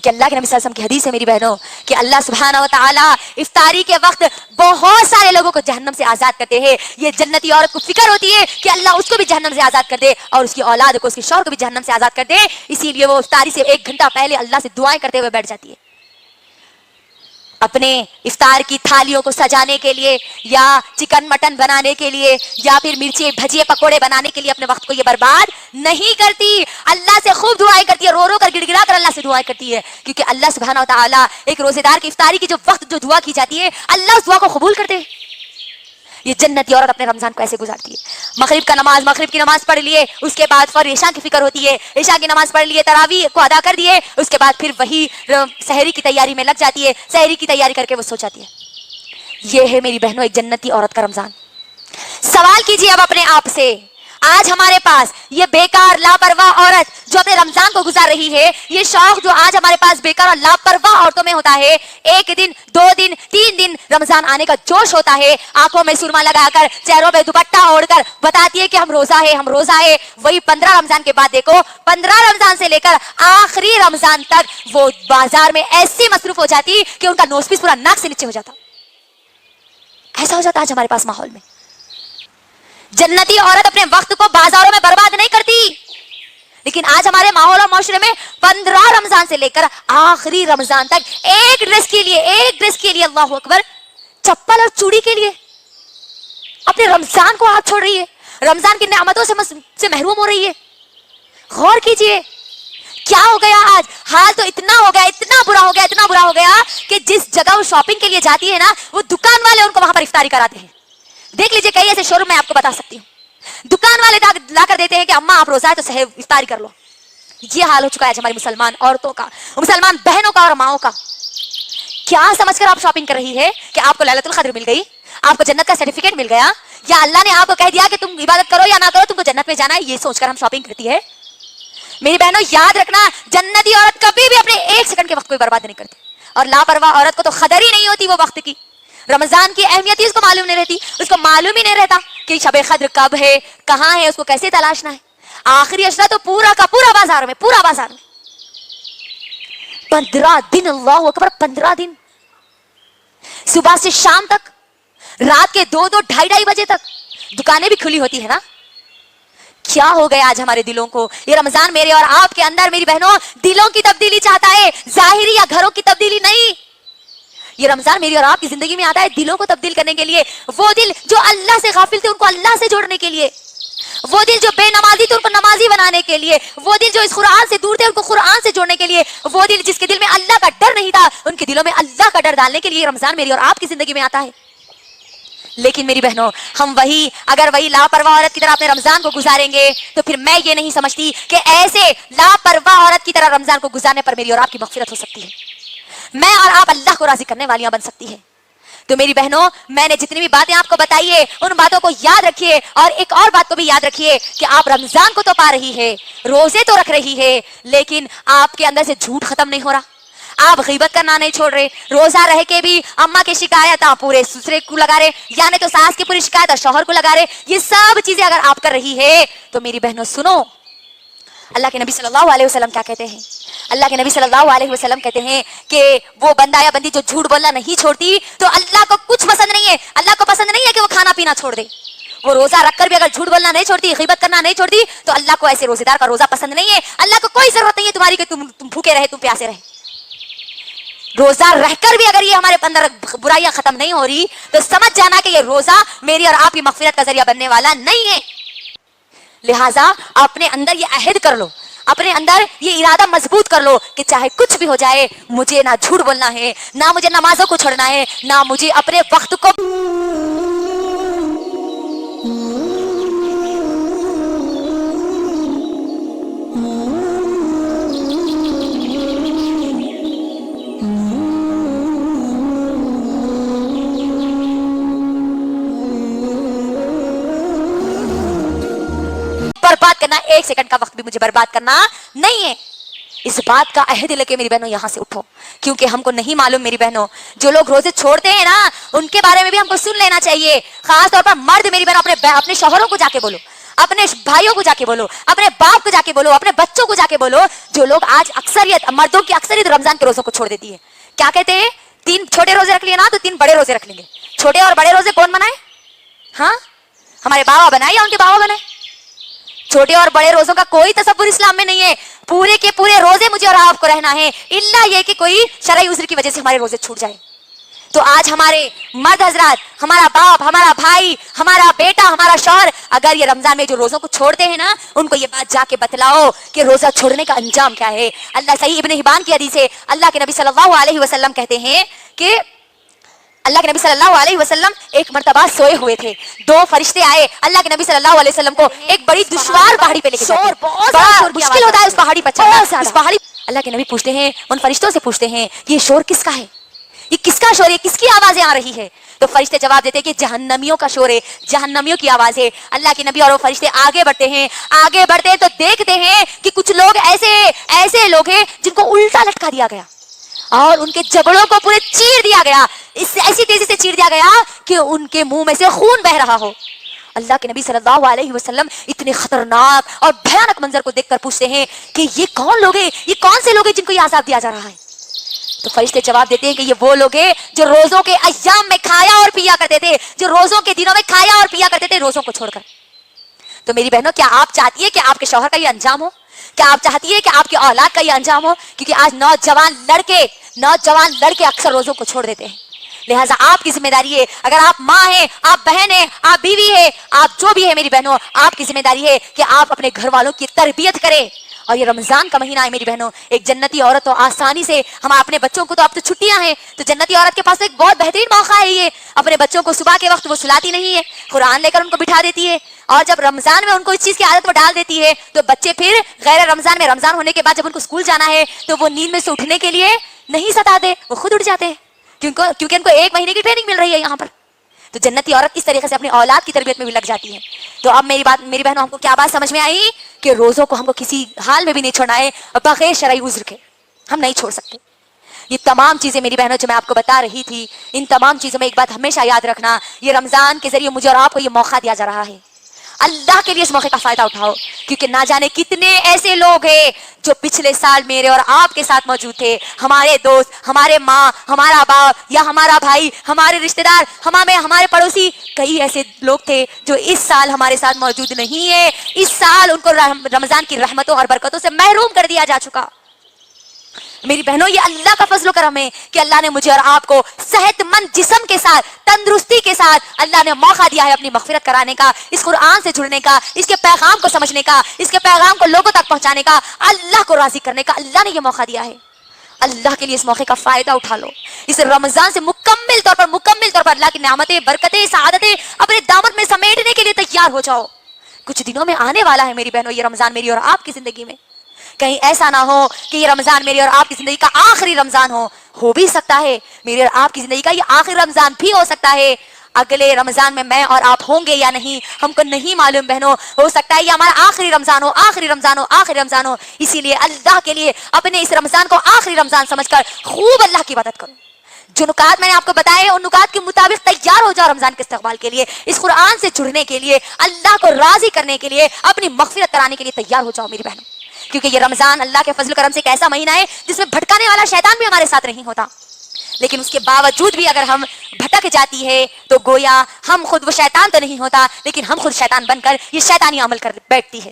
क्योंकि अल्लाह के नबी सल्लल्लाहु अलैहि वसल्लम की हदीस है मेरी बहनों कि अल्लाह सुब्हानहू व तआला इफ्तारी के वक्त बहुत सारे लोगों को जहन्नम से आजाद करते हैं। ये जन्नती औरत को फिक्र होती है कि अल्लाह उसको भी जहन्नम से आजाद कर दे और उसकी औलाद को, उसके शौहर को भी जहन्नम से आजाद कर दे। इसीलिए वो इफ्तारी से 1 घंटा पहले अल्लाह से दुआएं करते हुए बैठ जाती है, अपने इफ्तार की थालियों को सजाने के लिए या चिकन मटन बनाने के लिए या फिर मिर्ची भजिए पकोड़े बनाने के लिए अपने वक्त को ये बर्बाद नहीं करती। अल्लाह से खूब दुआएं करती है, रो रो कर गिड़गिड़ा कर अल्लाह से दुआएं करती है, क्योंकि अल्लाह सुब्हानहू व तआला एक रोजेदार की इफ्तारी की जो वक्त जो दुआ की जाती है अल्लाह उस दुआ को कबूल करते हैं। ये जन्नती औरत अपने रमजान को ऐसे गुजारती है। मगरिब की नमाज पढ़ लिए, उसके बाद फिर ईशा की फिक्र होती है, ईशा की नमाज पढ़ लिए, तरावी को अदा कर दिए, उसके बाद फिर वही सहरी की तैयारी में लग जाती है, सहरी की तैयारी करके वो सो जाती है। ये है मेरी बहनों एक जन्नती औरत का रमजान। सवाल कीजिए अब अपने आप से, आज हमारे पास ये बेकार लापरवाह औरत जो अपने रमजान को गुजार रही है, ये शौक जो आज हमारे पास बेकार और लापरवाह औरतों में होता है, 1 दिन 2 दिन 3 दिन रमजान आने का जोश होता है, आंखों में सुरमा लगाकर, चेहरों पे दुपट्टा ओढ़कर बताती है कि हम रोजा है, हम रोजा है। वही 15 रमजान के बाद देखो, 15 रमजान से लेकर आखिरी रमजान तक वो बाजार में ऐसी मसरूफ हो जाती कि उनका नोजपीस पूरा नाक से नीचे हो जाता। ऐसा हो जाता आज हमारे पास माहौल में। जन्नती औरत अपने वक्त को बाजारों में बर्बाद नहीं करती, लेकिन आज हमारे माहौल और माशरे में 15 रमजान से लेकर आखिरी रमजान तक एक ड्रेस के लिए अल्लाह अकबर, चप्पल और चूड़ी के लिए अपने रमजान को हाथ छोड़ रही है, रमजान की नेमतों से महरूम हो रही है। गौर कीजिए क्या हो गया आज, हाल तो इतना हो गया, इतना बुरा हो गया कि जिस जगह वो शॉपिंग के लिए जाती है ना, वो दुकान वाले उनको वहां पर इफ्तारी कराते हैं। देख लीजिए कई ऐसे शोरूम में आपको बता सकती हूँ, दुकान वाले ला कर देते हैं कि अम्मा आप रोजा है तो सही इफ्तारी कर लो। ये हाल हो चुका है हमारी मुसलमान औरतों का, मुसलमान बहनों का और माओं का। क्या समझकर आप शॉपिंग कर रही है कि आपको लैलतुल कद्र मिल गई, आपको जन्नत का सर्टिफिकेट मिल गया, या अल्लाह ने आपको कह दिया कि तुम इबादत करो या ना करो तुमको जन्नत में जाना है, ये सोचकर हम शॉपिंग करती है। मेरी बहनों याद रखना, जन्नती औरत कभी भी अपने 1 सेकंड के वक्त को बर्बाद नहीं करती, और लापरवाह औरत को तो कदर ही नहीं होती वो वक्त की। रमजान की अहमियत ही उसको मालूम नहीं रहती, उसको मालूम ही नहीं रहता कि शब कद्र कब है, कहाँ है, उसको कैसे तलाशना है। आखिरी अशरा तो पूरा का पूरा बाजार में 15 दिन, अल्लाह अकबर, 15 दिन, सुबह से शाम तक, रात के 2-2 ढाई बजे तक दुकानें भी खुली होती है ना। क्या हो गया आज हमारे दिलों को। ये रमजान मेरे और आपके अंदर मेरी बहनों दिलों की तब्दीली चाहता है, जाहिरी या घरों की तब्दीली नहीं। ये रमजान मेरी और आपकी जिंदगी में आता है दिलों को तब्दील करने के लिए। वो दिल जो अल्लाह से गाफिल थे उनको अल्लाह से जोड़ने के लिए, वो दिल जो बेनमाजी थे उनको नमाजी बनाने के लिए, वो दिल जो इस कुरान से दूर थे उनको कुरान से जोड़ने के लिए, वो दिल जिसके दिल में अल्लाह का डर नहीं था उनके दिलों में अल्लाह का डर डालने के लिए रमजान मेरी और आपकी जिंदगी में आता है। लेकिन मेरी बहनों हम अगर वही लापरवाह औरत की तरह अपने रमजान को गुजारेंगे तो फिर मैं ये नहीं समझती कि ऐसे लापरवाह औरत की तरह रमजान को गुजारने पर मेरी और आपकी मग़फ़िरत हो सकती है, मैं और आप अल्लाह को राजी करने वालियां बन सकती है। तो मेरी बहनों मैंने जितनी भी बातें आपको बताई है उन बातों को याद रखिए, और एक और बात को भी याद रखिए कि आप रमजान को तो पा रही है, रोजे तो रख रही है, लेकिन आपके अंदर से झूठ खत्म नहीं हो रहा, आप गीबत करना नहीं छोड़ रहे, रोजा रह के भी अम्मा की शिकायत आप पूरे दूसरे को लगा रहे, यानी तो सास की पूरी शिकायत और शौहर को लगा रहे। ये सब चीजें अगर आप कर रही है तो मेरी बहनों सुनो, अल्लाह के नबी सल्लल्लाहु अलैहि वसल्लम क्या कहते हैं। अल्लाह के नबी सल्लल्लाहु अलैहि वसल्लम कहते हैं कि वो बंदा या बंदी जो झूठ बोलना नहीं छोड़ती तो अल्लाह को कुछ पसंद नहीं है। अल्लाह को पसंद नहीं है कि वो खाना पीना छोड़ दे। वो रोजा रखकर भी अगर झूठ बोलना नहीं छोड़ती, गीबत करना नहीं छोड़ती, तो अल्लाह को ऐसे रोजेदार का रोजा पसंद नहीं है। अल्लाह को कोई जरूरत नहीं है तुम्हारी कि तुम भूखे रहे, तुम प्यासे रहे। रोजा रहकर भी अगर ये हमारे अंदर बुराइयां खत्म नहीं हो रही तो समझ जाना कि ये रोजा मेरी और आपकी मग़फ़िरत का जरिया बनने वाला नहीं है। लिहाजा अपने अंदर ये अहद कर लो, अपने अंदर ये इरादा मजबूत कर लो कि चाहे कुछ भी हो जाए मुझे ना झूठ बोलना है, ना मुझे नमाजों को छोड़ना है, ना मुझे अपने वक्त को बर्बाद करना, 1 सेकंड का वक्त भी मुझे बर्बाद करना नहीं है। इस बात का अहद लेके मेरी बहनों यहां से उठो, क्योंकि हमको नहीं मालूम मेरी बहनों जो लोग रोजे छोड़ते हैं ना उनके बारे में भी हमको सुन लेना चाहिए। खास तौर पर मर्द मेरी बहनों अपने शौहरों को जाके बोलो, अपने भाइयों को जाके बोलो, अपने बाप को जाके बोलो, अपने बच्चों को जाके बोलो, जो लोग आज अक्सरियत मर्दों की अक्सरियत रमजान के रोजों को छोड़ देती है। क्या कहते हैं, 3 छोटे रोजे रख लिए ना तो 3 बड़े रोजे रख लेंगे। छोटे और बड़े रोजे कौन बनाए? हाँ, हमारे बाबा बनाए या उनके बाबा बनाए? छोटे और बड़े रोजों का कोई तसव्वुर इस्लाम में नहीं है। पूरे के पूरे रोजे मुझे और आपको रहना है, इल्ला ये कि कोई शरई उज़्र की वजह से हमारे रोजे छूट जाए। तो आज हमारे मर्द हजरात, हमारा बाप, हमारा भाई, हमारा बेटा, हमारा शौहर अगर ये रमजान में जो रोजों को छोड़ते हैं ना, उनको ये बात जाके बतलाओ कि रोजा छोड़ने का अंजाम क्या है। अल्लाह सही इब्न हिबान की हदीस है, अल्लाह के नबी सल्लल्लाहु अलैहि वसल्लम कहते हैं कि अल्लाह के नबी सल्लल्लाहु अलैहि वसल्लम एक मर्तबा सोए हुए थे। 2 फरिश्ते आए अल्लाह के नबी सल्लल्लाहु अलैहि वसल्लम को एक बड़ी दुश्वार पहाड़ी पे लेके जाते हैं। बड़ा मुश्किल होता है उस पहाड़ी पर चढ़ना। उस पहाड़ी अल्लाह के नबी पूछते हैं, उन फरिश्तों से पूछते हैं, ये शोर किसका है? ये किसका शोर है? किसकी आवाजें आ रही है? तो फरिश्ते जवाब देते हैं कि जहन्नमियों का शोर है, जहन्नमियों की आवाज है। अल्लाह के नबी और वो फरिश्ते आगे बढ़ते हैं। आगे बढ़ते हैं तो देखते हैं कि कुछ लोग ऐसे लोग हैं जिनको उल्टा लटका दिया गया और उनके जबड़ों को पूरे चीर दिया गया। इससे ऐसी तेजी से चीर दिया गया कि उनके मुंह में से खून बह रहा हो। अल्लाह के नबी सल्लल्लाहु अलैहि वसल्लम इतने खतरनाक और भयानक मंजर को देखकर पूछते हैं कि ये कौन लोग हैं, ये कौन से लोग हैं जिनको ये आजाब दिया जा रहा है? तो फरिश्ते जवाब देते हैं कि ये वो लोग हैं जो रोजों के अय्याम में खाया और पिया करते थे, जो रोजों के दिनों में खाया और पिया करते थे रोजों को छोड़कर। तो मेरी बहनों, क्या आप चाहती है कि आपके शौहर का ये अंजाम हो? क्या आप चाहती है कि आपकी औलाद का ये अंजाम हो? क्योंकि आज नौजवान लड़के अक्सर रोजों को छोड़ देते हैं। लिहाजा आपकी जिम्मेदारी है, अगर आप माँ हैं, आप बहन हैं, आप बीवी है, आप जो भी है मेरी बहनों, आपकी जिम्मेदारी है कि आप अपने घर वालों की तरबियत करें। और ये रमजान का महीना है मेरी बहनों, एक जन्नती औरत तो आसानी से, हम अपने बच्चों को तो अब तो छुट्टियां हैं, तो जन्नती औरत के पास एक बहुत बेहतरीन मौका है। ये अपने बच्चों को सुबह के वक्त वो सुलाती नहीं है, कुरान लेकर उनको बिठा देती है, और जब रमजान में उनको इस चीज की आदत वो डाल देती है तो बच्चे फिर गैर रमजान में, रमजान होने के बाद जब उनको स्कूल जाना है तो वो नींद में से उठने के लिए नहीं सताते, वो खुद उठ जाते हैं, क्योंकि उनको 1 महीने की ट्रेनिंग मिल रही है यहाँ पर। तो जन्नती औरत इस तरीके से अपनी औलाद की तरबियत में भी लग जाती है। तो अब मेरी बहनों, हमको क्या बात समझ में आई कि रोजों को हमको किसी हाल में भी नहीं छोड़ना है बगैर शरई उज़्र के, हम नहीं छोड़ सकते। ये तमाम चीजें मेरी बहनों जो मैं आपको बता रही थी, इन तमाम चीजों में एक बात हमेशा याद रखना, ये रमजान के जरिए मुझे और आपको ये मौका दिया जा रहा है। अल्लाह के लिए इस मौके का फायदा उठाओ, क्योंकि ना जाने कितने ऐसे लोग हैं जो पिछले साल मेरे और आपके साथ मौजूद थे, हमारे दोस्त, हमारे माँ, हमारा बाप या हमारा भाई, हमारे रिश्तेदार, हमारे पड़ोसी, कई ऐसे लोग थे जो इस साल हमारे साथ मौजूद नहीं है। इस साल उनको रमजान की रहमतों और बरकतों से महरूम कर दिया जा चुका। मेरी बहनों, ये अल्लाह का फजल करम है कि अल्लाह ने मुझे और आपको सेहतमंद जिस्म के साथ, तंदुरुस्ती के साथ अल्लाह ने मौका दिया है अपनी मगफिरत कराने का, इस कुरान से जुड़ने का, इसके पैगाम को समझने का, इसके पैगाम को लोगों तक पहुंचाने का, अल्लाह को राजी करने का अल्लाह ने ये मौका दिया है। अल्लाह के लिए इस मौके का फायदा उठा लो। इस रमजान से मुकम्मिल तौर पर अल्लाह की नेमतें, बरकतें, सआदतें अपने दामन में समेटने के लिए तैयार हो जाओ। कुछ दिनों में आने वाला है मेरी बहनों ये रमजान, मेरी और आपकी जिंदगी में। कहीं ऐसा ना हो कि ये रमजान मेरी और आपकी जिंदगी का आखिरी रमजान हो भी सकता है, मेरी और आपकी जिंदगी का ये आखिरी रमजान भी हो सकता है। अगले रमजान में मैं और आप होंगे या नहीं हमको नहीं मालूम बहनों, हो सकता है ये हमारा आखिरी रमजान हो। इसीलिए अल्लाह के लिए अपने इस रमजान को आखिरी रमजान समझकर खूब अल्लाह की इबादत करो। जो नुकात मैंने आपको बताए उन नुकात के मुताबिक तैयार हो जाओ रमजान के इस्तकबाल के लिए, इस कुरान से जुड़ने के लिए, अल्लाह को राजी करने के लिए, अपनी मगफिरत कराने के लिए तैयार हो जाओ मेरी बहनों। क्योंकि ये रमजान अल्लाह के फजल करम से एक ऐसा महीना है जिसमें भटकाने वाला शैतान भी हमारे साथ नहीं होता, लेकिन उसके बावजूद भी अगर हम भटक जाती है तो गोया हम खुद, वो शैतान तो नहीं होता लेकिन हम खुद शैतान बनकर ये शैतानी अमल कर बैठती है।